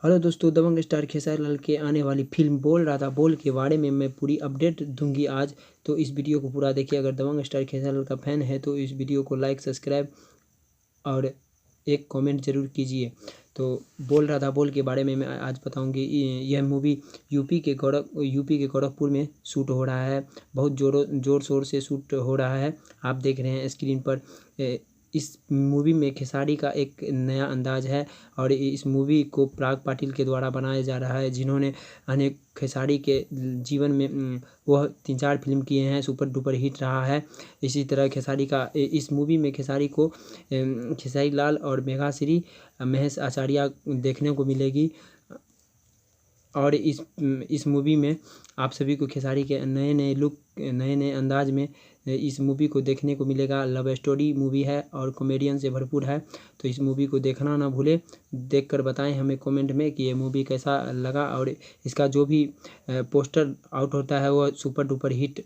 Hello दोस्तों, दबंग star Khesari Lal के आने वाली फिल्म बोल रहा था बोल के बारे में मैं पूरी अपडेट दूंगी आज। तो इस वीडियो को पूरा देखिए। अगर दबंग स्टार खेसारी लाल का फैन है तो इस वीडियो को लाइक, सब्सक्राइब और एक कमेंट ज़रूर कीजिए। तो बोल रहा था बोल के बारे में मैं आज बताऊंगी। यह मूवी यूपी के गोरखपुर में शूट हो रहा है। बहुत ज़ोर शोर से शूट हो रहा है। आप देख रहे हैं स्क्रीन पर। इस मूवी में खेसारी का एक नया अंदाज है और इस मूवी को प्राग पाटिल के द्वारा बनाया जा रहा है, जिन्होंने अनेक खेसारी के जीवन में वह 3-4 फिल्म किए हैं। सुपर डुपर हिट रहा है। इसी तरह खेसारी का इस मूवी में खेसारी को खेसारी लाल और मेघाश्री महेश आचार्य देखने को मिलेगी। और इस मूवी में आप सभी को खेसारी के नए नए लुक, नए नए अंदाज में इस मूवी को देखने को मिलेगा। लव स्टोरी मूवी है और कॉमेडियन से भरपूर है। तो इस मूवी को देखना ना भूलें। देखकर बताएं हमें कमेंट में कि ये मूवी कैसा लगा। और इसका जो भी पोस्टर आउट होता है वह सुपर डुपर हिट